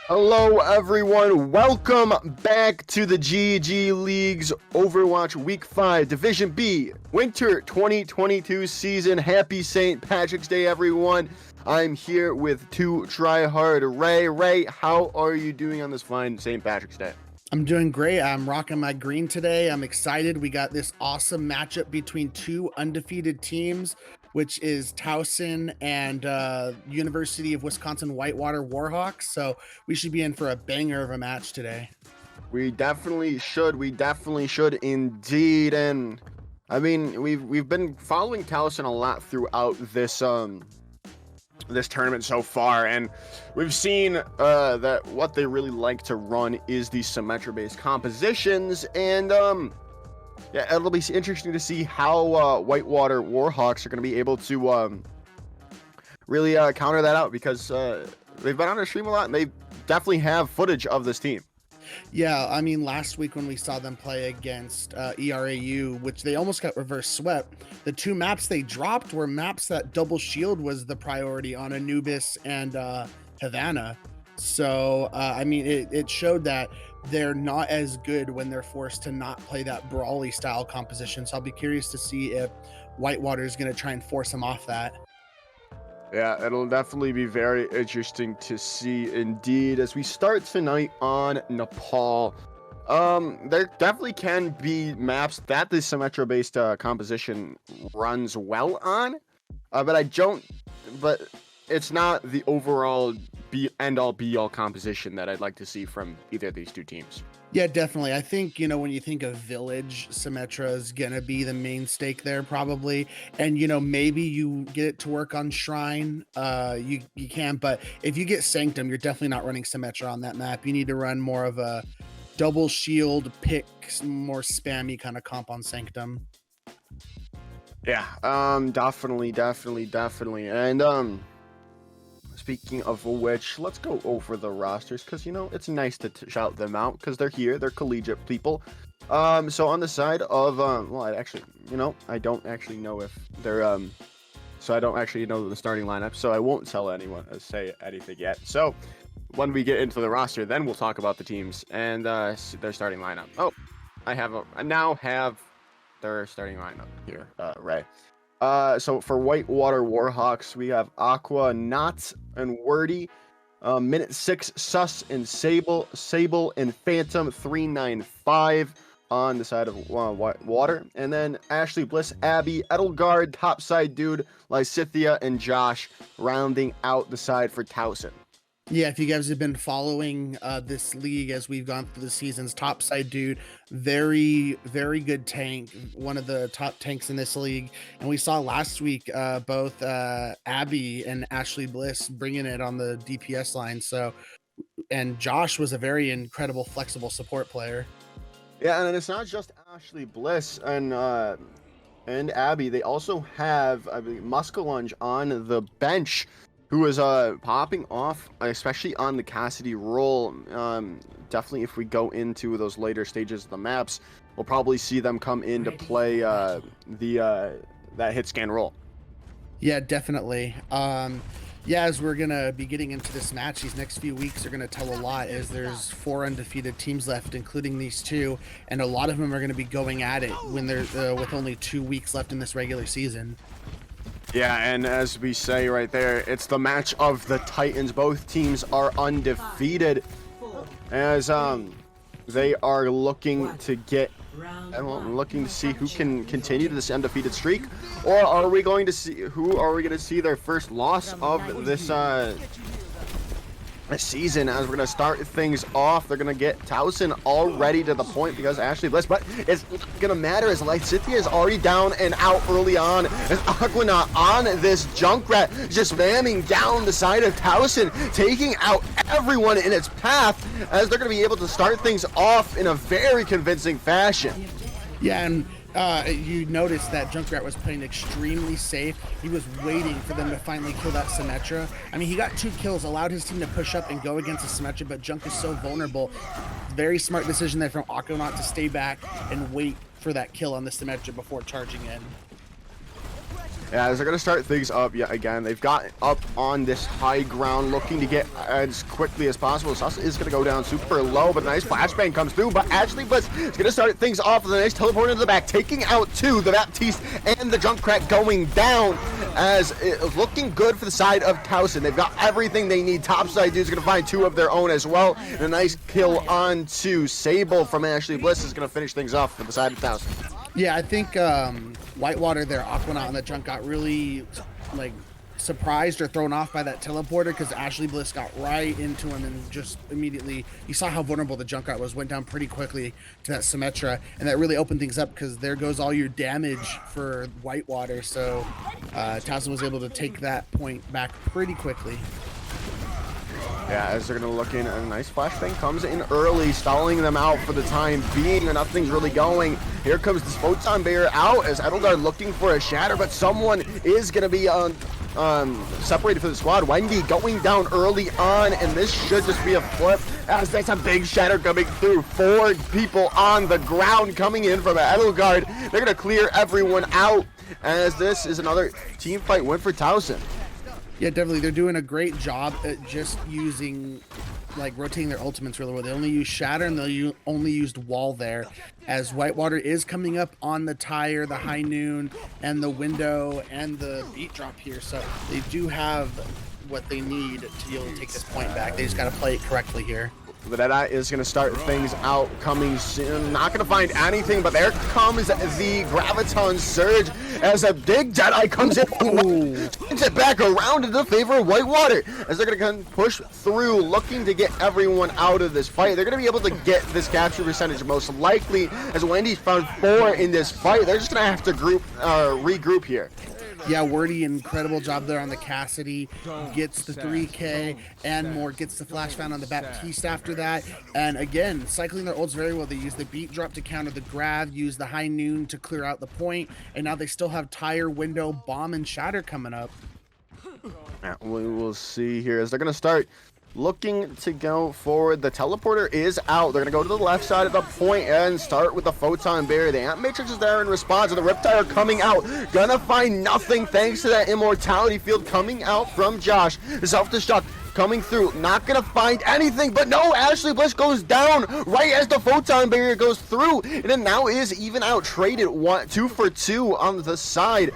Hello, everyone. Welcome back to the GG Leagues Overwatch Week 5 Division B Winter 2022 season. Happy St. Patrick's Day, everyone. I'm here with two tryhard Ray. Ray, how are you doing on this fine St. Patrick's Day? I'm doing great. I'm rocking my green today. I'm excited. We got this awesome matchup between two undefeated teams, which is Towson and University of Wisconsin Whitewater Warhawks. So we should be in for a banger of a match today. We definitely should. We definitely should indeed. And I mean, we've been following Towson a lot throughout this tournament so far, and we've seen that what they really like to run is these Symmetra based compositions, and yeah, it'll be interesting to see how Whitewater Warhawks are going to be able to really counter that out, because they've been on our stream a lot and they definitely have footage of this team. Yeah, I mean, last week when we saw them play against ERAU, which they almost got reverse swept, the two maps they dropped were maps that double shield was the priority on Anubis and Havana. So, I mean, it showed that they're not as good when they're forced to not play that brawly style composition. So I'll be curious to see if Whitewater is going to try and force them off that. Yeah, it'll definitely be very interesting to see indeed as we start tonight on Nepal. There definitely can be maps that the Symmetra based composition runs well on, but it's not the overall end-all be-all composition that I'd like to see from either of these two teams. Yeah, definitely. I think, when you think of Village, Symmetra is going to be the main stake there probably. And, maybe you get it to work on Shrine. You can, but if you get Sanctum, you're definitely not running Symmetra on that map. You need to run more of a double shield pick, more spammy kind of comp on Sanctum. Yeah, definitely. And, speaking of which, let's go over the rosters, because, it's nice to shout them out, because they're here, they're collegiate people. So on the side of, well, I don't actually know if they're, so I don't actually know the starting lineup, so I won't tell anyone, say anything yet. So when we get into the roster, then we'll talk about the teams and their starting lineup. Oh, I now have their starting lineup here, Ray. So for Whitewater Warhawks, we have Aqua, Knott, and Wordy. Minute 6, Sus and Sable and Phantom 395 on the side of Whitewater. And then Ashley Bliss, Abby, Edelgard, Topside Dude, Lysithia, and Josh rounding out the side for Towson. Yeah, if you guys have been following this league as we've gone through the seasons, Topside Dude, very, very good tank, one of the top tanks in this league. And we saw last week both Abby and Ashley Bliss bringing it on the DPS line. So, and Josh was a very incredible, flexible support player. Yeah, and it's not just Ashley Bliss and Abby. They also have, I believe, Muskalunge on the bench, who is popping off, especially on the Cassidy role. Definitely, if we go into those later stages of the maps, we'll probably see them come in to play that hit scan role. Yeah, definitely. Yeah, as we're gonna be getting into this match, these next few weeks are gonna tell a lot, as there's 4 undefeated teams left, including these two, and a lot of them are gonna be going at it when they're with only 2 weeks left in this regular season. Yeah, and as we say right there, it's the match of the Titans. Both teams are undefeated, as they are looking to get, looking to see who can continue this undefeated streak, or are we going to see their first loss of this season, as we're going to start things off. They're going to get Towson already to the point because Ashley Bliss, but it's going to matter as Lysithia is already down and out early on, as Aquanaut on this Junkrat just spamming down the side of Towson, taking out everyone in its path, as they're going to be able to start things off in a very convincing fashion. Yeah, and you noticed that Junkrat was playing extremely safe. He was waiting for them to finally kill that Symmetra. I mean, he got 2 kills, allowed his team to push up and go against the Symmetra, but Junk is so vulnerable. Very smart decision there from Aquanaut to stay back and wait for that kill on the Symmetra before charging in. Yeah, as they're going to start things up yet again. They've got up on this high ground, looking to get as quickly as possible. Towson is going to go down super low, but a nice flashbang comes through. But Ashley Bliss is going to start things off with a nice teleport into the back, taking out two, the Baptiste and the Junkrat going down, as it's looking good for the side of Towson. They've got everything they need. Topside dude's going to find two of their own as well. And a nice kill onto Sable from Ashley Bliss is going to finish things off for the side of Towson. Yeah, I think Whitewater, their Aquanaut and the Junk got really like surprised or thrown off by that teleporter, because Ashley Bliss got right into him and just immediately, you saw how vulnerable the Junkrat was, went down pretty quickly to that Symmetra, and that really opened things up, because there goes all your damage for Whitewater. So Towson was able to take that point back pretty quickly. Yeah, as they're going to look in, a nice flashbang comes in early, stalling them out for the time being, and nothing's really going. Here comes this Photon Barrier out as Edelgard looking for a shatter, but someone is going to be separated for the squad. Wendy going down early on, and this should just be a flip, as that's a big shatter coming through. 4 people on the ground coming in from Edelgard. They're going to clear everyone out, as this is another team fight win for Towson. Yeah, definitely. They're doing a great job at just using, like, rotating their ultimates really well. They only use Shatter, and they only used Wall there, as Whitewater is coming up on the Tire, the High Noon, and the Window, and the Beat Drop here. So they do have what they need to be able to take this point back. They just got to play it correctly here. The Deadeye is going to start things out coming soon. Not going to find anything, but there comes the Graviton Surge as a big Deadeye comes in. Turns it back around into favor of Whitewater, as they're going to push through, looking to get everyone out of this fight. They're going to be able to get this capture percentage most likely, as Wendy's found 4 in this fight. They're just going to have to regroup here. Yeah, Wordy, incredible job there on the Cassidy. Gets the 3K and more. Gets the flash found on the Baptiste after that. And again, cycling their ults very well. They use the Beat Drop to counter the grab, use the High Noon to clear out the point, and now they still have Tire, Window, Bomb, and Shatter coming up. Yeah, we will see here as they're going to start looking to go forward. The teleporter is out. They're going to go to the left side of the point and start with the Photon Barrier. The Amp Matrix is there in response, and the Riptide coming out. Gonna find nothing thanks to that Immortality Field coming out from Josh. The Self-Destruct coming through. Not gonna find anything, but no, Ashley Bliss goes down right as the Photon Barrier goes through, and it now is even out. Traded 2 for 2 on the side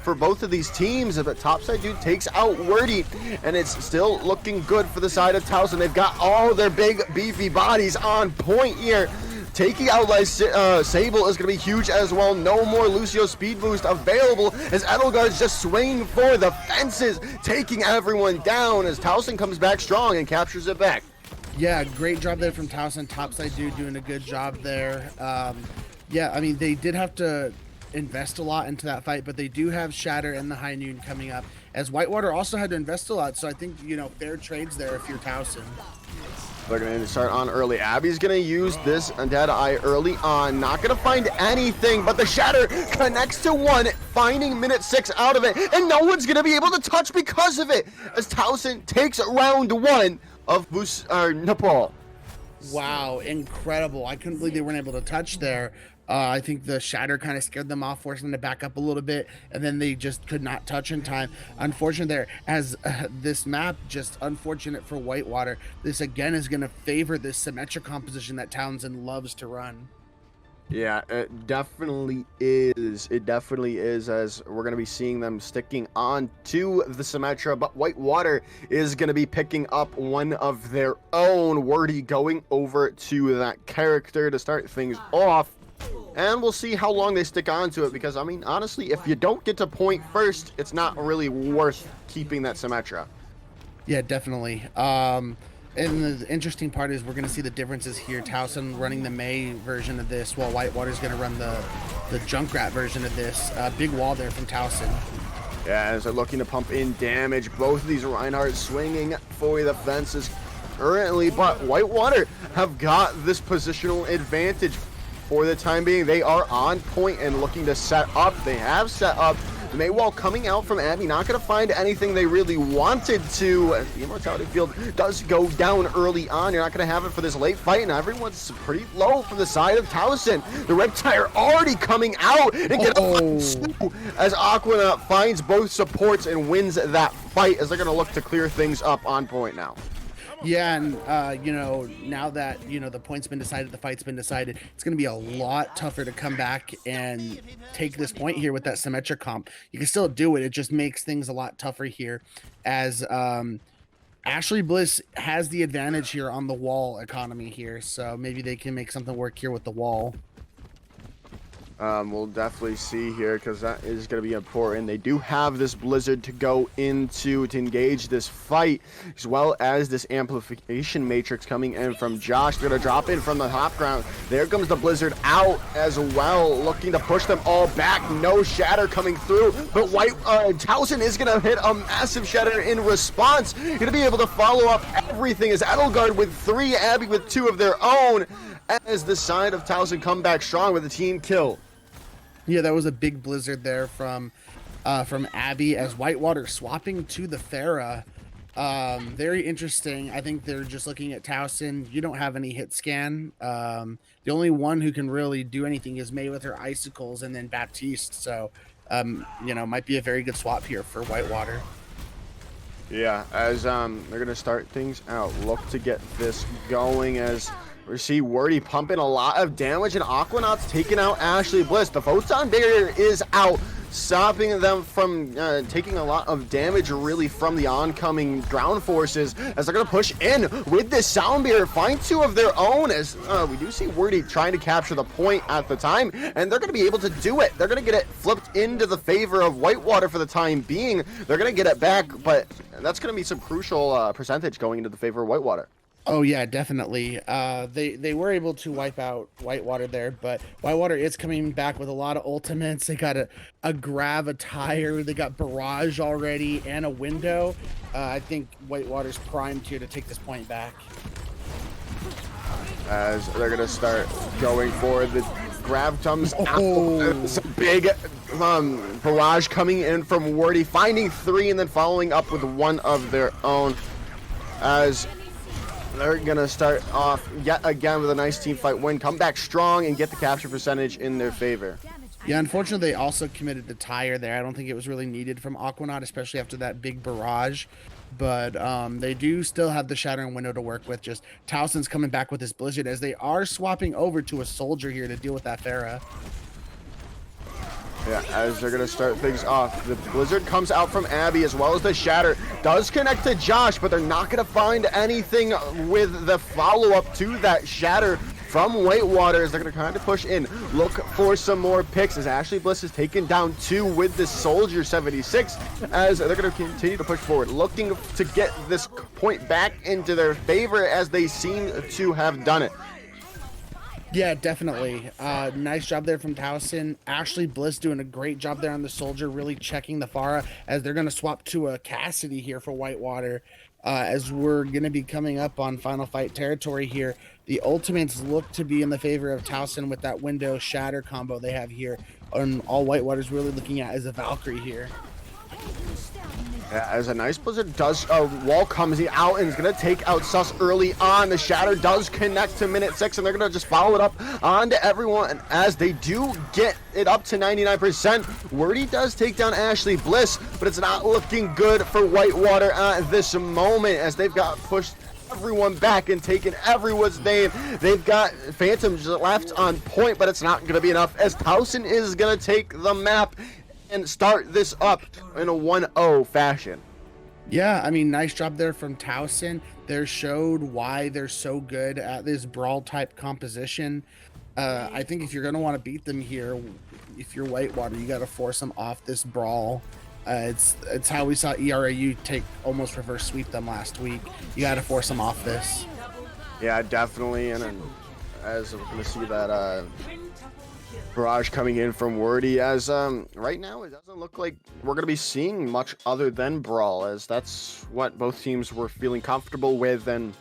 for both of these teams. But Topside dude takes out Wordy, and it's still looking good for the side of Towson. They've got all their big beefy bodies on point here. Taking out Sable is going to be huge as well. No more Lucio speed boost available, as Edelgard's just swinging for the fences, taking everyone down, as Towson comes back strong and captures it back. Yeah, great job there from Towson. Topside dude doing a good job there. Yeah, I mean, they did have to invest a lot into that fight, but they do have Shatter and the High Noon coming up, as Whitewater also had to invest a lot. So I think, you know, fair trades there if you're Towson. They're going to start on early. Abby's going to use this Deadeye early on. Not going to find anything, but the Shatter connects to 1, finding minute 6 out of it, and no one's going to be able to touch because of it, as Towson takes round 1 of Nepal. Wow, incredible. I couldn't believe they weren't able to touch there. I think the Shatter kind of scared them off, forcing them to back up a little bit, and then they just could not touch in time. Unfortunate there, as this map, just unfortunate for Whitewater. This again is going to favor this Symmetra composition that Townsend loves to run. Yeah, it definitely is. It definitely is, as we're going to be seeing them sticking on to the Symmetra, but Whitewater is going to be picking up one of their own. Wordy going over to that character to start things off. And we'll see how long they stick on to it, because, I mean, honestly, if you don't get to point first, it's not really worth keeping that Symmetra. Yeah, definitely. And the interesting part is we're going to see the differences here. Towson running the May version of this, while Whitewater's going to run the Junkrat version of this. Big wall there from Towson. Yeah, as they're looking to pump in damage. Both of these Reinhardt swinging for the fences currently, but Whitewater have got this positional advantage. For the time being, they are on point and looking to set up. They have set up The Maywall coming out from Abby, not going to find anything they really wanted to. As the Immortality Field does go down early on. You're not going to have it for this late fight, and everyone's pretty low from the side of Towson. The Reptire already coming out and get as Aquanaut finds both supports and wins that fight, as they're going to look to clear things up on point now. Yeah, and you know, now that the point's been decided, the fight's been decided, it's going to be a lot tougher to come back and take this point here with that symmetric comp. You can still do it. It just makes things a lot tougher here, as Ashley Bliss has the advantage here on the wall economy here. So maybe they can make something work here with the wall. We'll definitely see here, because that is going to be important. They do have this Blizzard to go into to engage this fight, as well as this amplification matrix coming in from Josh. They're going to drop in from the top ground. There comes the Blizzard out as well, looking to push them all back. No shatter coming through, but Towson is going to hit a massive shatter in response. Going to be able to follow up everything as Edelgard with 3, Abby with 2 of their own, as the side of Towson come back strong with a team kill. Yeah, that was a big Blizzard there from Abby, as Whitewater swapping to the Pharah. Very interesting. I think they're just looking at Towson. You don't have any hit scan. The only one who can really do anything is May with her icicles, and then Baptiste. So, might be a very good swap here for Whitewater. Yeah, as they're gonna start things out. Look to get this going, as we see Wordy pumping a lot of damage, and Aquanaut's taking out Ashley Bliss. The photon barrier is out, stopping them from taking a lot of damage really from the oncoming ground forces, as they're going to push in with this sound barrier, find 2 of their own, as we do see Wordy trying to capture the point at the time, and they're going to be able to do it. They're going to get it flipped into the favor of Whitewater for the time being. They're going to get it back, but that's going to be some crucial percentage going into the favor of Whitewater. Oh yeah, definitely. They were able to wipe out Whitewater there, but Whitewater is coming back with a lot of ultimates. They got a grab, a tire, they got barrage already, and a window. I think Whitewater's primed here to take this point back. As they're gonna start going for the grab comes out. It's a big barrage coming in from Wordy, finding 3 and then following up with 1 of their own, as they're gonna start off yet again with a nice team fight win, come back strong and get the capture percentage in their favor. Yeah, unfortunately they also committed the tire there. I don't think it was really needed from Aquanaut, especially after that big barrage. But they do still have the shattering window to work with. Just Towson's coming back with his Blizzard, as they are swapping over to a soldier here to deal with that Pharah. Yeah, as they're going to start things off. The Blizzard comes out from Abby, as well as the Shatter. Does connect to Josh, but they're not going to find anything with the follow-up to that Shatter from Whitewater, as they're going to kind of push in. Look for some more picks, as Ashley Bliss is taken down 2 with the Soldier 76, as they're going to continue to push forward, looking to get this point back into their favor, as they seem to have done it. Yeah, definitely. Nice job there from Towson. Ashley Bliss doing a great job there on the Soldier, really checking the Pharah, as they're going to swap to a Cassidy here for Whitewater, as we're going to be coming up on final fight territory here. The ultimates look to be in the favor of Towson with that window shatter combo they have here, and all Whitewater's really looking at is a Valkyrie here. Yeah, as a nice Blizzard does, wall comes out and is going to take out Sus early on. The Shatter does connect to minute 6, and they're going to just follow it up onto everyone, as they do get it up to 99%. Wordy does take down Ashley Bliss, but it's not looking good for Whitewater at this moment, as they've got pushed everyone back and taken everyone's name. They've got Phantoms left on point, but it's not going to be enough, as Towson is going to take the map and start this up in a 1-0 fashion. Yeah, I mean, nice job there from Towson. They showed why they're so good at this brawl type composition. I think if you're going to want to beat them here, if you're Whitewater, you got to force them off this brawl. It's how we saw ERAU take almost reverse sweep them last week. You got to force them off this. Yeah, definitely. And as we're going to see that barrage coming in from Wordy, as right now it doesn't look like we're going to be seeing much other than brawl, as that's what both teams were feeling comfortable with, and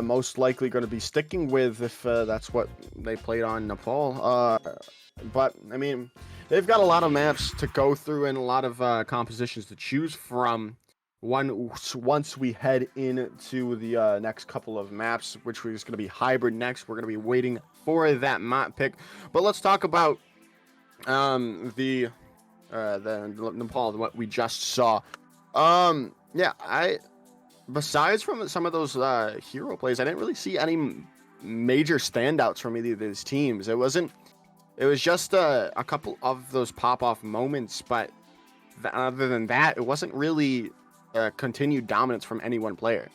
most likely going to be sticking with if that's what they played on Nepal. But I mean, they've got a lot of maps to go through and a lot of compositions to choose from. Once we head into the next couple of maps, which is going to be hybrid next, we're going to be waiting for that map pick. But let's talk about the Nepal, what we just saw. Yeah, besides from some of those hero plays, I didn't really see any major standouts from either of these teams. It was just a couple of those pop-off moments, but other than that, it wasn't really continued dominance from any one player.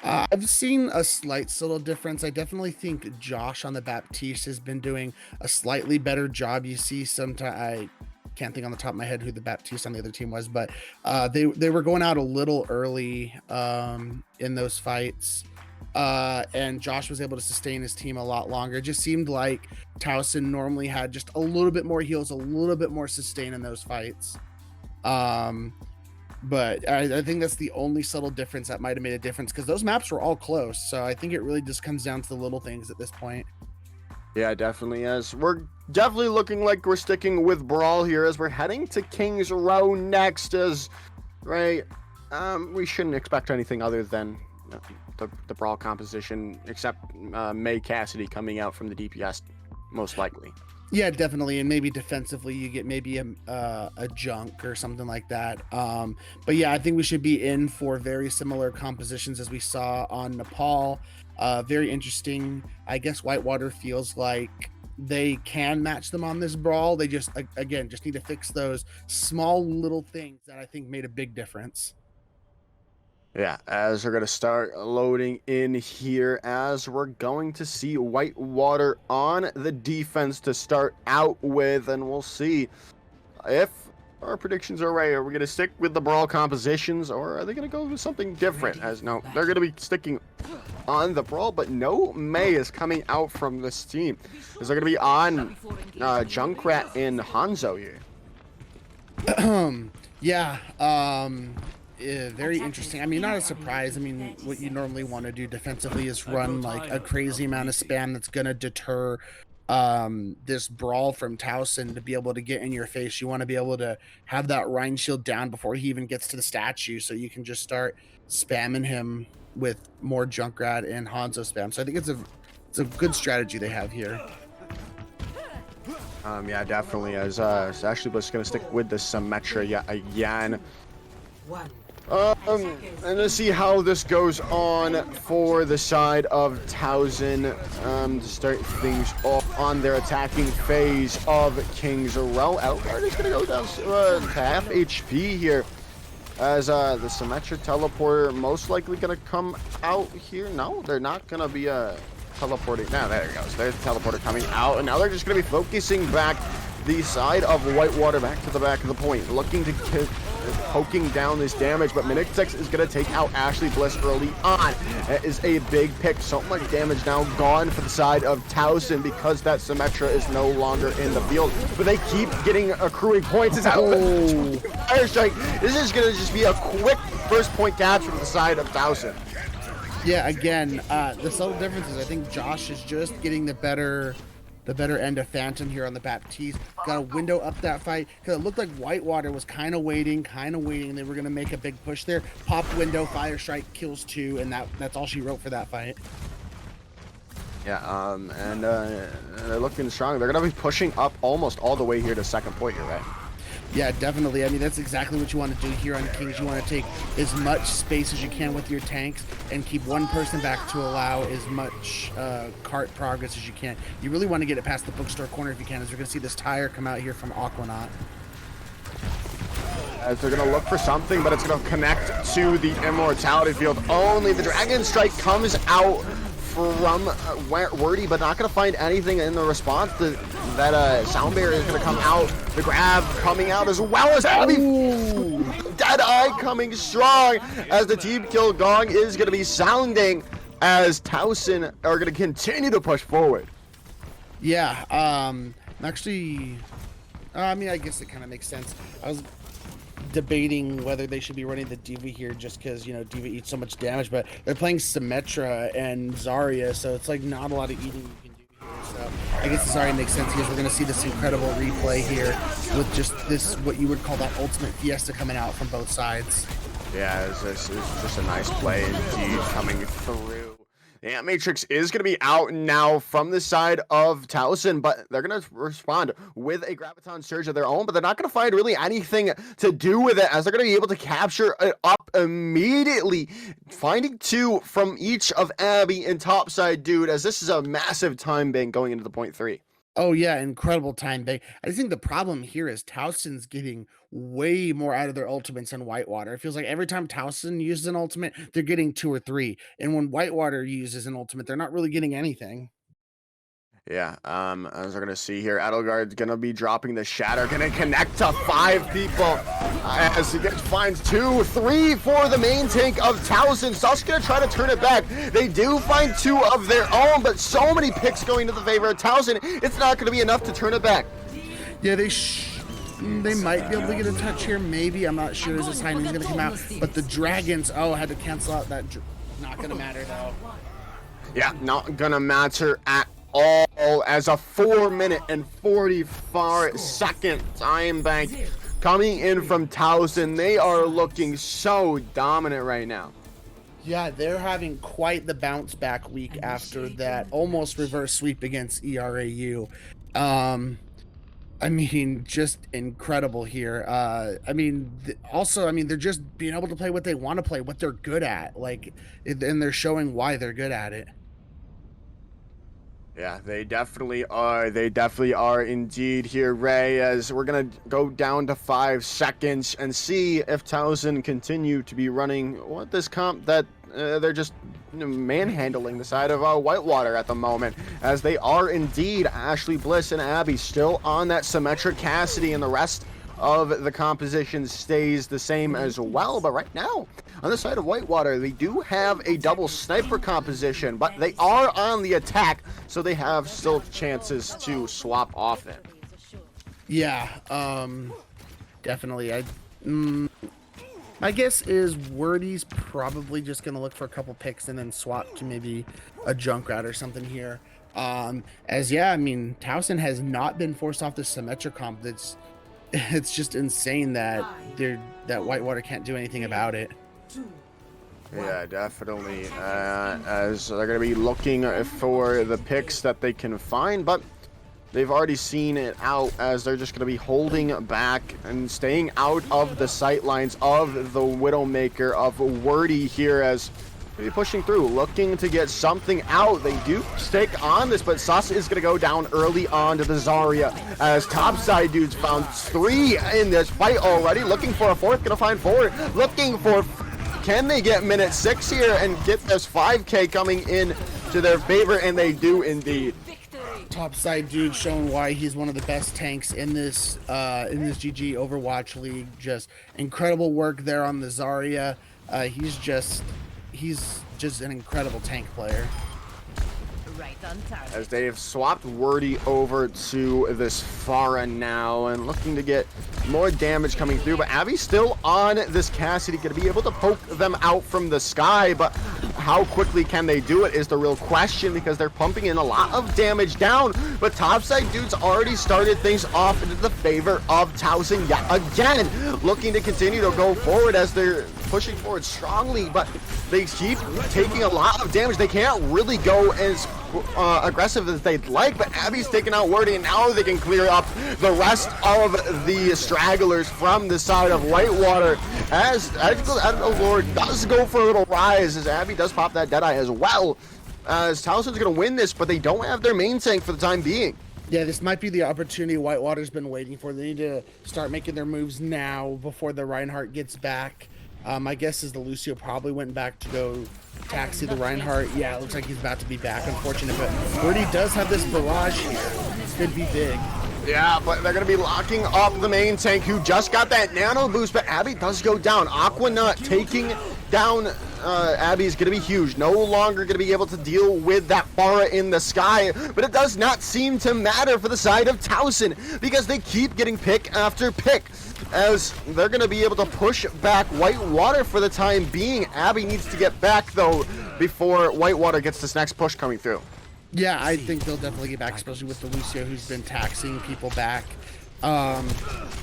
I've seen a slight subtle difference. I definitely think Josh on the Baptiste has been doing a slightly better job. You see, sometimes I can't think on the top of my head who the Baptiste on the other team was, but they were going out a little early in those fights, and Josh was able to sustain his team a lot longer. It just seemed like Towson normally had just a little bit more heals, a little bit more sustain in those fights. But I think that's the only subtle difference that might have made a difference, because those maps were all close. So I think it really just comes down to the little things at this point. Yeah, definitely is. We're definitely looking like we're sticking with Brawl here as we're heading to King's Row next. We shouldn't expect anything other than the Brawl composition, except May Cassidy coming out from the DPS, most likely. Yeah, definitely, and maybe defensively you get maybe a junk or something like that. But yeah, I think we should be in for very similar compositions as we saw on Nepal. Very interesting. I guess Whitewater feels like they can match them on this Brawl. They just need to fix those small little things that I think made a big difference. Yeah, as we're going to start loading in here, as we're going to see Whitewater on the defense to start out with, and we'll see if our predictions are right. Are we going to stick with the Brawl compositions, or are they going to go with something different? As no, they're going to be sticking on the Brawl, but no May is coming out from this team. Is they're going to be on Junkrat and Hanzo here. Very interesting. I mean, not a surprise. I mean, what you normally want to do defensively is run like a crazy amount of spam that's going to deter this Brawl from Towson to be able to get in your face. You want to be able to have that Rhine shield down before he even gets to the statue, so you can just start spamming him with more Junkrat and Hanzo spam. So I think it's a good strategy they have here. Yeah, definitely. As it's actually just going to stick with the Symmetra again. And let's see how this goes on for the side of Towson to start things off on their attacking phase of King's Row. Elgard is going to go down to half HP here as the Symmetra teleporter most likely going to come out here. No, they're not going to be teleporting. Now, there it goes. There's the teleporter coming out, and now they're just going to be focusing back the side of Whitewater back to the back of the point, looking to poking down this damage, but Minixex is going to take out Ashley Bliss early on. That is a big pick. So much damage now gone for the side of Towson because that Symmetra is no longer in the field, but they keep getting accruing points. It's out. Fire Strike. This is going to just be a quick first point catch from the side of Towson. Yeah, again, the subtle difference is I think Josh is just getting the better end of Phantom here on the Baptiste. Got a window up that fight because it looked like Whitewater was kind of waiting. They were going to make a big push there. Pop window, Fire Strike, kills 2, and that's all she wrote for that fight. Yeah, and they're looking strong. They're going to be pushing up almost all the way here to second point here, right? Yeah, definitely. I mean, that's exactly what you want to do here on Kings. You want to take as much space as you can with your tanks and keep one person back to allow as much cart progress as you can. You really want to get it past the bookstore corner if you can, as you're going to see this tire come out here from Aquanaut. As they're going to look for something, but it's going to connect to the Immortality Field. Only the Dragon Strike comes out from Wordy, but not going to find anything in the response to that. Sound Barrier is going to come out. The grab coming out as well as Abby. Deadeye coming strong as the team kill gong is going to be sounding as Towson are going to continue to push forward. Yeah, actually, I mean, I guess it kind of makes sense. I was debating whether they should be running the Diva here just because, you know, Diva eats so much damage, but they're playing Symmetra and Zarya, so it's like not a lot of eating you can do here. So I guess this already makes sense because we're going to see this incredible replay here with just this, what you would call that ultimate fiesta coming out from both sides. Yeah, it's just a nice play indeed coming through. Yeah, Matrix is going to be out now from the side of Towson, but they're going to respond with a Graviton Surge of their own, but they're not going to find really anything to do with it, as they're going to be able to capture it up immediately, finding 2 from each of Abby and Topside Dude, as this is a massive time bank going into the point 3. Oh yeah, incredible time bank. I think the problem here is Towson's getting way more out of their ultimates than Whitewater. It feels like every time Towson uses an ultimate, they're getting 2 or 3. And when Whitewater uses an ultimate, they're not really getting anything. Yeah, as we're gonna see here, Edelgard's gonna be dropping the Shatter, gonna connect to 5 people as he finds 2, 3 for the main tank of Towson. Stuff's gonna try to turn it back. They do find 2 of their own, but so many picks going to the favor of Towson, it's not gonna be enough to turn it back. Yeah, they might be able to get a touch here, maybe. I'm not sure as this timing's gonna come out. But the Dragons, had to cancel out that. Not gonna matter though. Yeah, not gonna matter at all, as a 4-minute and 44-second time bank coming in from Towson. They are looking so dominant right now. Yeah, they're having quite the bounce back week after that almost reverse sweep against ERAU. I mean, just incredible here. They're just being able to play what they want to play, what they're good at, and they're showing why they're good at it. Yeah, they definitely are. They definitely are indeed here, Ray, as we're going to go down to 5 seconds and see if Towson continue to be running this comp that they're just manhandling the side of Whitewater at the moment, as they are indeed Ashley Bliss and Abby still on that Symmetric Cassidy, and the rest of the composition stays the same as well. But right now, on the side of Whitewater, they do have a double sniper composition, but they are on the attack, so they have still chances to swap off it. Yeah, definitely. My guess is Wordy's probably just going to look for a couple picks and then swap to maybe a Junkrat or something here. Towson has not been forced off the Symmetric comp. It's just insane that Whitewater can't do anything about it. Yeah, definitely, as they're going to be looking for the picks that they can find, but they've already seen it out, as they're just going to be holding back and staying out of the sight lines of the Widowmaker of Wordy here, as they're pushing through, looking to get something out. They do stick on this, but Sus is going to go down early on to the Zarya, as Topside Dudes found 3 in this fight already, looking for a 4th, going to find 4, looking for... Can they get minute 6 here and get this 5K coming in to their favor? And they do indeed. Topside Dude showing why he's one of the best tanks in this GG Overwatch League. Just incredible work there on the Zarya. He's just an incredible tank player. As they have swapped Wordy over to this Pharah now, and looking to get more damage coming through, but Abby's still on this Cassidy, going to be able to poke them out from the sky, but how quickly can they do it is the real question, because they're pumping in a lot of damage down, but Topside Dudes already started things off into the favor of Towson yet again, looking to continue to go forward as they're pushing forward strongly, but they keep taking a lot of damage. They can't really go as aggressive as they'd like, but Abby's taking out Wordy, and now they can clear up the rest of the stragglers from the side of Whitewater, as Lord does go for a little rise, as Abby does pop that Deadeye as well, as Towson's going to win this, but they don't have their main tank for the time being. Yeah, this might be the opportunity Whitewater's been waiting for. They need to start making their moves now before the Reinhardt gets back. My guess is the Lucio probably went back to go taxi the Reinhardt. Yeah, it looks like he's about to be back, unfortunate, but Birdie does have this barrage here. This could be big. Yeah, but they're going to be locking up the main tank, who just got that nano boost, but Abby does go down. Aquanaut taking down Abby is going to be huge. No longer going to be able to deal with that Pharah in the sky, but it does not seem to matter for the side of Towson, because they keep getting pick after pick, as they're going to be able to push back Whitewater for the time being. Abby needs to get back, though, before Whitewater gets this next push coming through. Yeah, I think they'll definitely get back, especially with the Lucio who's been taxing people back.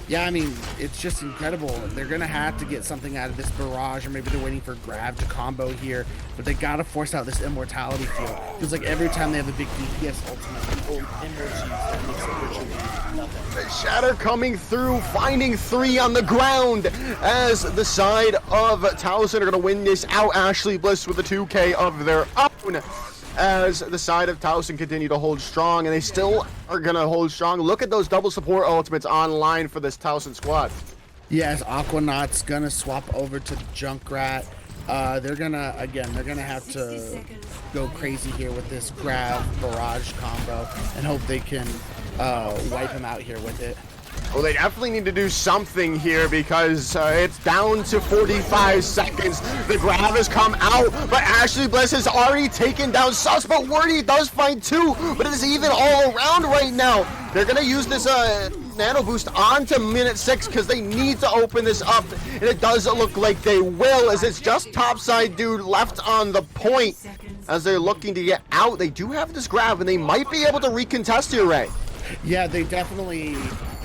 Yeah, I mean, it's just incredible. They're going to have to get something out of this barrage, or maybe they're waiting for Grav to combo here, but they got to force out this immortality field. Feels like every time they have a big DPS ultimate, people immortals that makes it virtually nothing. Shatter coming through, finding 3 on the ground as the side of Towson are going to win this out. Ashley Bliss with a 2K of their own, as the side of Towson continue to hold strong, and they still are going to hold strong. Look at those double support ultimates online for this Towson squad. Yeah, as Aquanaut's going to swap over to Junkrat. They're going to have to go crazy here with this Grav barrage combo and hope they can wipe him out here with it. Well, they definitely need to do something here because it's down to 45 seconds. The grab has come out, but Ashley Bliss has already taken down Sus, but Wordy does find 2, but it is even all around right now. They're going to use this nano boost onto minute 6 because they need to open this up, and it doesn't look like they will, as it's just topside dude left on the point as they're looking to get out. They do have this grab, and they might be able to recontest here, Ray. Yeah, they definitely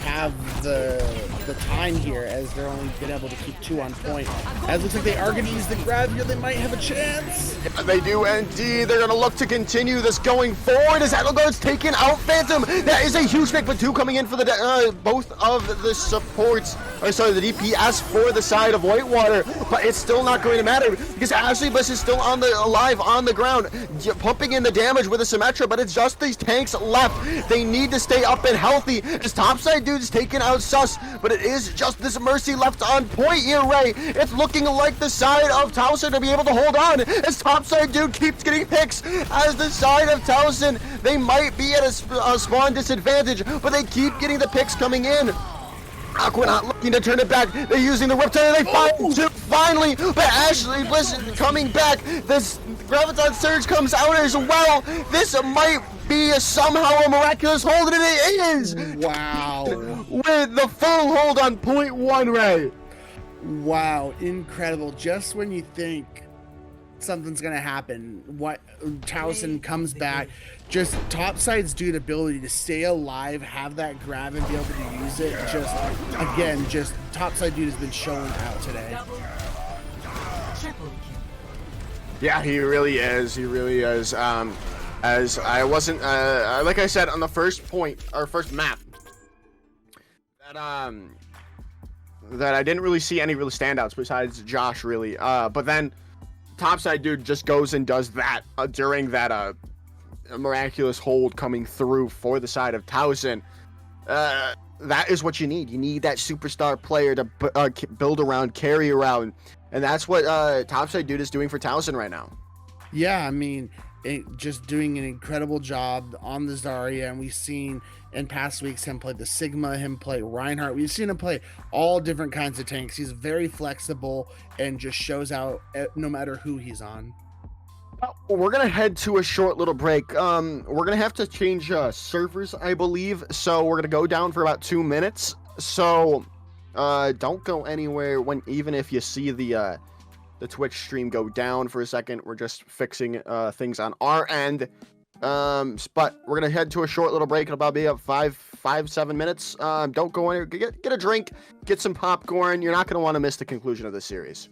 have the time here, as they're only been able to keep 2 on point. As it looks like they are going to use the grab here, they might have a chance. Yeah, they do indeed. They're going to look to continue this going forward as Edelgard's taking out Phantom. That is a huge pick, but 2 coming in for the both of the supports, or sorry, the DPS for the side of Whitewater, but it's still not going to matter because Ashley Bliss is still alive on the ground, pumping in the damage with a Symmetra, but it's just these tanks left. They need to stay up and healthy as topside dude's taking out Sus, but it is just this Mercy left on point here, Ray. It's looking like the side of Towson to be able to hold on as topside dude keeps getting picks. As the side of Towson, they might be at a spawn disadvantage, but they keep getting the picks coming in. Aquanaut looking to turn it back. They're using the Riptide. They find 2 finally, but Ashley Bliss coming back. This Graviton Surge comes out as well. This might be somehow a miraculous hold, and it is. Wow. With the full hold on point 1, Ray. Wow, incredible. Just when you think something's going to happen, Towson comes back. Just topside's dude ability to stay alive, have that grab, and be able to use it. Just topside dude has been showing out today. Yeah, he really is. He really is. As I wasn't, like I said on the first map, that I didn't really see any real standouts besides Josh, really. But then topside dude just goes and does that during that miraculous hold coming through for the side of Towson. That is what you need. You need that superstar player to build around, carry around, and that's what topside dude is doing for Towson right now. Yeah, I mean, just doing an incredible job on the Zarya, and we've seen in past weeks him play the Sigma, him play Reinhardt. We've seen him play all different kinds of tanks. He's very flexible and just shows out no matter who he's on. We're gonna head to a short little break. We're gonna have to change servers, I believe, so we're gonna go down for about 2 minutes. So don't go anywhere even if you see the Twitch stream go down for a second. We're just fixing things on our end. But we're gonna head to a short little break. It'll about be up 7 minutes. Don't go anywhere. Get a drink, get some popcorn. You're not gonna want to miss the conclusion of this series.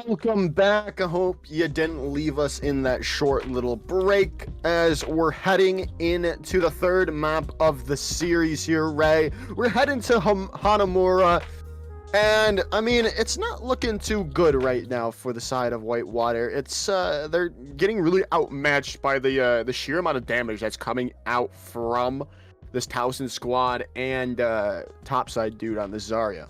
Welcome back. I hope you didn't leave us in that short little break as we're heading into the third map of the series here, Ray. We're heading to Hanamura, and I mean, it's not looking too good right now for the side of Whitewater. It's they're getting really outmatched by the sheer amount of damage that's coming out from this Towson squad and topside dude on the Zarya.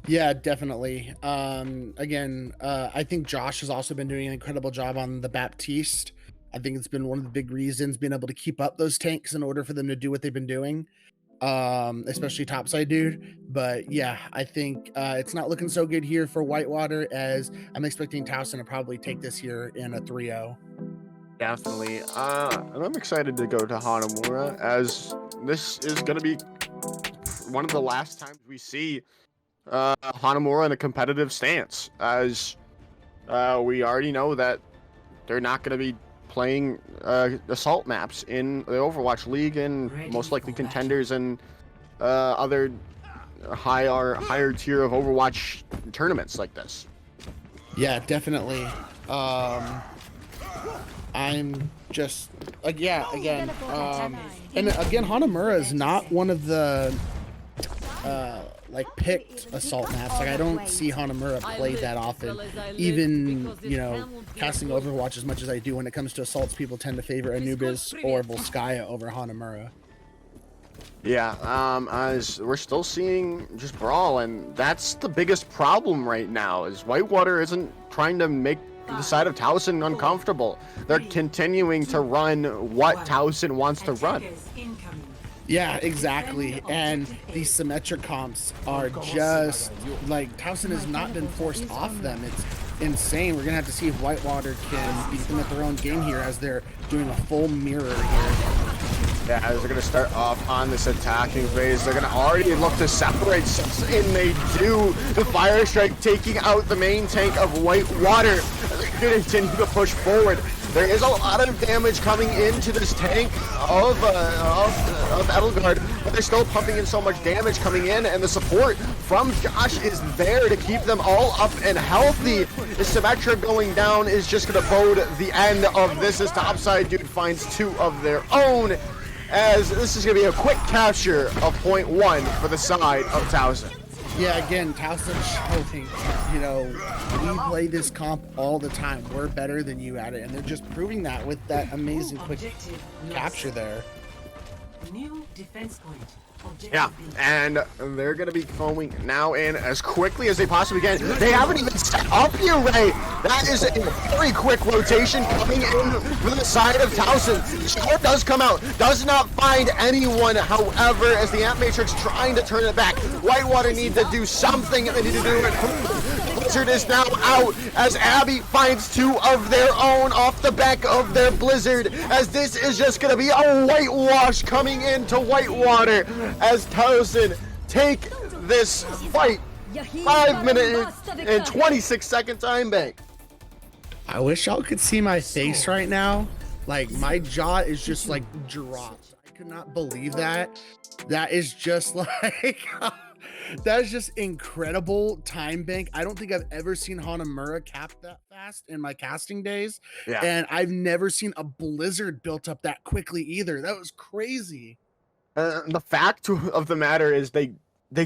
Yeah, definitely. Again, I think Josh has also been doing an incredible job on the Baptiste. I think it's been one of the big reasons being able to keep up those tanks in order for them to do what they've been doing, especially topside dude. But yeah, I think it's not looking so good here for Whitewater, as I'm expecting Towson to probably take this here in a 3-0. Definitely. And I'm excited to go to Hanamura, as this is going to be one of the last times we see Hanamura in a competitive stance, as we already know that they're not going to be playing assault maps in the Overwatch League, and most likely contenders and other higher tier of Overwatch tournaments like this. Yeah, definitely. I'm just again, and again, Hanamura is not one of the like picked assault maps. Like, I don't see Hanamura played that often. Even, you know, casting Overwatch as much as I do, when it comes to assaults, people tend to favor Anubis or Volskaya over Hanamura. Yeah, as we're still seeing just brawl, and that's the biggest problem right now, is Whitewater isn't trying to make the side of Towson uncomfortable. They're continuing to run what Towson wants to run. Yeah, exactly. And these symmetric comps are just like, Towson has not been forced off them. It's insane. We're gonna have to see if Whitewater can beat them at their own game here, as they're doing a full mirror here. Yeah, as they're gonna start off on this attacking phase, they're gonna already look to separate, and they do. The fire strike taking out the main tank of Whitewater. They're gonna continue to push forward. There is a lot of damage coming into this tank of Edelgard, but they're still pumping in so much damage coming in, and the support from Josh is there to keep them all up and healthy. The Symmetra going down is just going to bode the end of this, as topside dude finds 2 of their own, as this is going to be a quick capture of point 1 for the side of Towson. Yeah, again, Towson showing, you know, we play this comp all the time. We're better than you at it, and they're just proving that with that amazing quick capture there. New defense point. Yeah, and they're going to be going now in as quickly as they possibly can. They haven't even set up here, Ray. That is a very quick rotation coming in from the side of Towson. Score does come out, does not find anyone, however, as the Amp Matrix trying to turn it back. Whitewater need to do something. They need to do it. Blizzard is now out, as Abby finds 2 of their own off the back of their Blizzard, as this is just going to be a whitewash coming into Whitewater, as Towson take this fight. 5 minutes and 26-second time bank. I wish y'all could see my face right now. Like, my jaw is just like dropped. I could not believe that. That is just like that is just incredible time bank. I don't think I've ever seen Hanamura cap that fast in my casting days. Yeah. And I've never seen a Blizzard built up that quickly either. That was crazy. The fact of the matter is they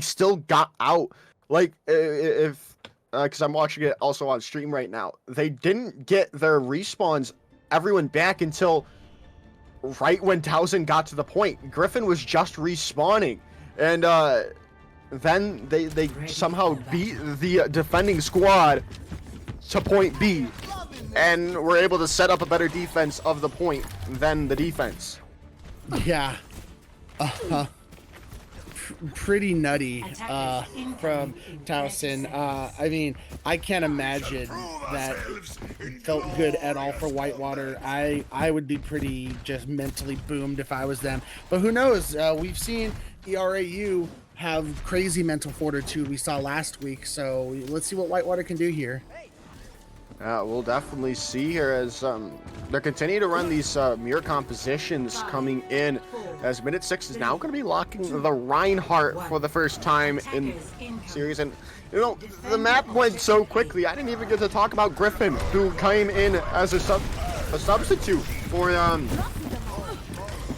still got out. Like, if because I'm watching it also on stream right now, they didn't get their respawns everyone back until right when Towson got to the point. Griffin was just respawning, and then they somehow beat the defending squad to point B, and were able to set up a better defense of the point than the defense. Yeah. Pretty nutty from Towson. I mean, I can't imagine that felt good at all for Whitewater. I would be pretty just mentally boomed if I was them. But who knows? We've seen ERAU have crazy mental fortitude we saw last week. So let's see what Whitewater can do here. We'll definitely see here as they're continuing to run these mirror compositions coming in, as minute 6 is now going to be locking the Reinhardt for the first time in series. And you know, the map went so quickly, I didn't even get to talk about Griffin, who came in as a substitute for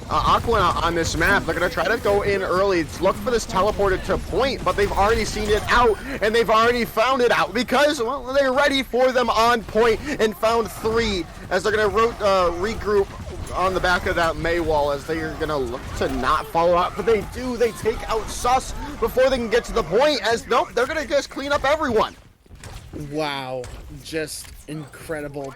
Aqua on this map. They're gonna try to go in early, look for this teleported to point, but they've already seen it out, and they've already found it out because, well, they're ready for them on point and found 3 as they're gonna regroup on the back of that May wall as they are gonna look to not follow up, but they do. They take out Sus before they can get to the point, as nope, they're gonna just clean up everyone. Wow, just incredible.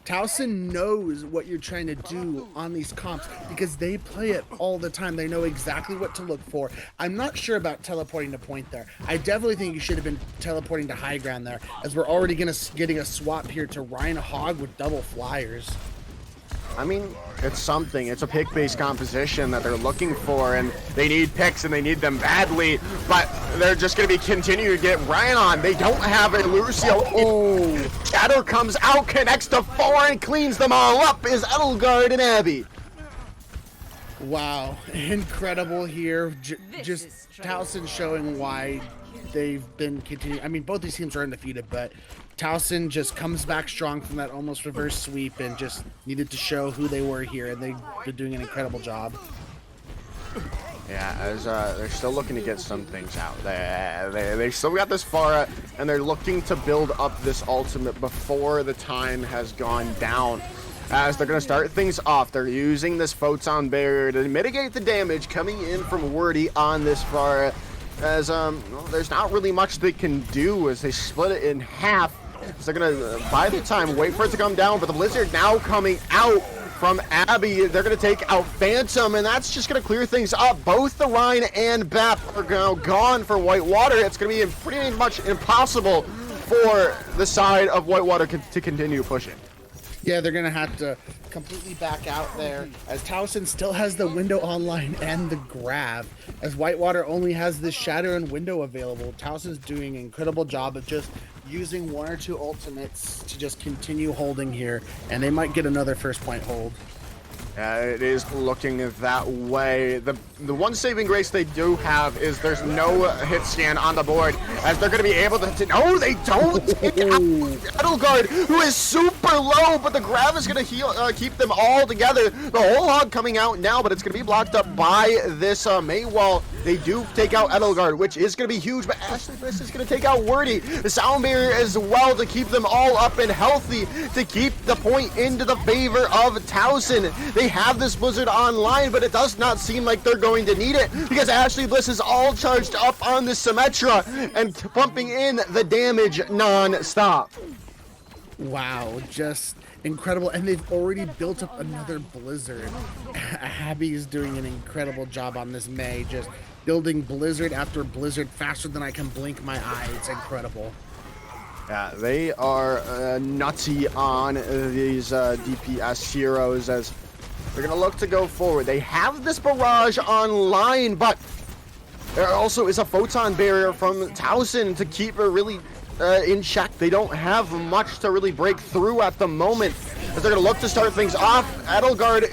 Towson knows what you're trying to do on these comps because they play it all the time. They know exactly what to look for. I'm not sure about teleporting to point there. I definitely think you should have been teleporting to high ground there, as we're already getting a swap here to Ryan Hogg with double flyers. I mean, it's something. It's a pick-based composition that they're looking for, and they need picks, and they need them badly, but they're just going to be continuing to get Ryan on. They don't have a Lucio. Oh, Shadow comes out, connects to 4, and cleans them all up, is Edelgard and Abby. Wow, incredible here. Just Towson showing why they've been continuing. I mean, both these teams are undefeated, but Towson just comes back strong from that almost reverse sweep and just needed to show who they were here, and they've been doing an incredible job. Yeah, as they're still looking to get some things out. They still got this far, and they're looking to build up this ultimate before the time has gone down. As they're going to start things off, they're using this photon barrier to mitigate the damage coming in from Wordy on this far. As well, there's not really much they can do as they split it in half. So they're gonna by the time wait for it to come down, but the blizzard now coming out from Abby. They're gonna take out Phantom, and that's just gonna clear things up. Both the Rhine and Bap are now gone for Whitewater. It's gonna be pretty much impossible for the side of Whitewater to continue pushing. Yeah, they're gonna have to completely back out there, as Towson still has the window online and the grab, as Whitewater only has the shadow and window available. Towson's doing an incredible job of just using 1 or 2 ultimates to just continue holding here, and they might get another first point hold. It is looking that way. The one saving grace they do have is there's no hit scan on the board, as they're going to be able to... No, they don't! Edelgard, who is super low, but the grab is going to keep them all together. The whole hog coming out now, but it's going to be blocked up by this May wall. They do take out Edelgard, which is going to be huge, but Ashley Bliss is going to take out Wordy. The sound barrier as well to keep them all up and healthy, to keep the point into the favor of Towson. They have this blizzard online, but it does not seem like they're going to need it, because Ashley Bliss is all charged up on the Symmetra and pumping in the damage non-stop. Wow, just incredible. And they've already built up another blizzard. Abby is doing an incredible job on this May, just building blizzard after blizzard faster than I can blink my eye. It's incredible. Yeah, they are nutty on these DPS heroes, as they're going to look to go forward. They have this barrage online, but there also is a photon barrier from Towson to keep it really in check. They don't have much to really break through at the moment, as they're going to look to start things off. Edelgard,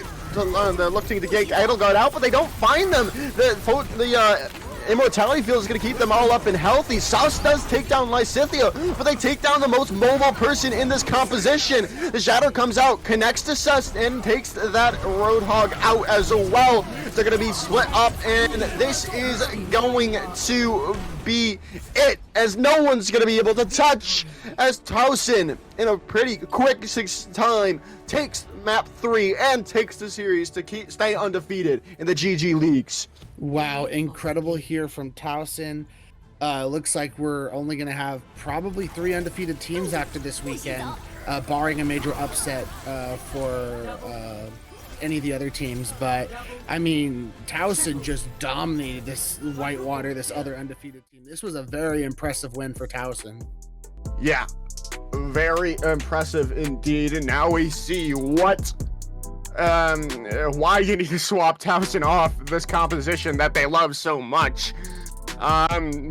they're looking to get Edelgard out, but they don't find them. The Immortality Field is going to keep them all up and healthy. South does take down Lysithia, but they take down the most mobile person in this composition. The Shadow comes out, connects to Sus, and takes that Roadhog out as well. They're going to be split up, and this is going to be it, as no one's going to be able to touch, as Towson, in a pretty quick time, takes map 3 and takes the series to stay undefeated in the GG Leagues. Wow, incredible here from Towson. Looks like we're only going to have probably 3 undefeated teams after this weekend, barring a major upset for any of the other teams. But, I mean, Towson just dominated this Whitewater, this other undefeated team. This was a very impressive win for Towson. Yeah, very impressive indeed. And now we see why you need to swap Towson off this composition that they love so much,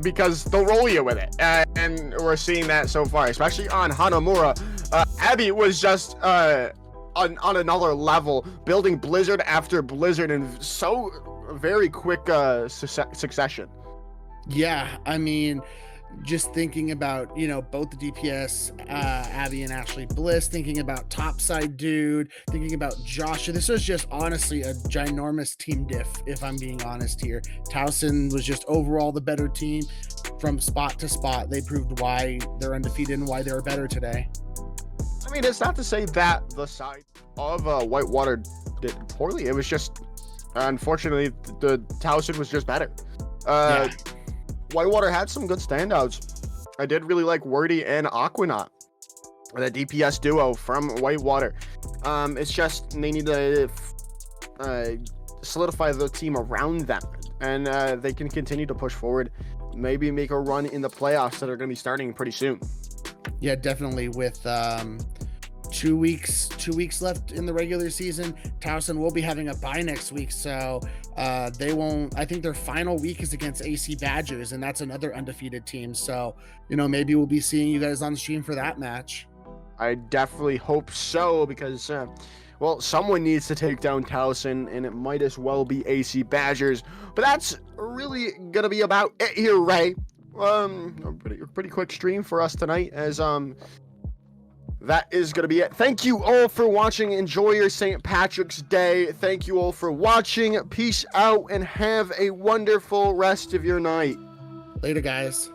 because they'll roll you with it, and we're seeing that so far, especially on Hanamura. Abby was just on another level, building blizzard after blizzard in so very quick succession. Yeah, I mean, just thinking about, you know, both the DPS, Abby and Ashley Bliss, thinking about Topside Dude, thinking about Joshua. This was just honestly a ginormous team diff, if I'm being honest here. Towson was just overall the better team from spot to spot. They proved why they're undefeated and why they're better today. I mean, it's not to say that the side of Whitewater did poorly. It was just, unfortunately, the Towson was just better. Yeah. Whitewater had some good standouts. I did really like Wordy and Aquanaut, the DPS duo from Whitewater. It's just they need to solidify the team around them, and they can continue to push forward. Maybe make a run in the playoffs that are going to be starting pretty soon. Yeah, definitely. With 2 weeks left in the regular season, Towson will be having a bye next week, so they won't. I think their final week is against AC Badgers, and that's another undefeated team. So, you know, maybe we'll be seeing you guys on stream for that match. I definitely hope so, because well, someone needs to take down Towson, and it might as well be AC Badgers. But that's really gonna be about it here, Ray. A pretty quick stream for us tonight, as that is going to be it. Thank you all for watching. Enjoy your St. Patrick's Day. Thank you all for watching. Peace out and have a wonderful rest of your night. Later, guys.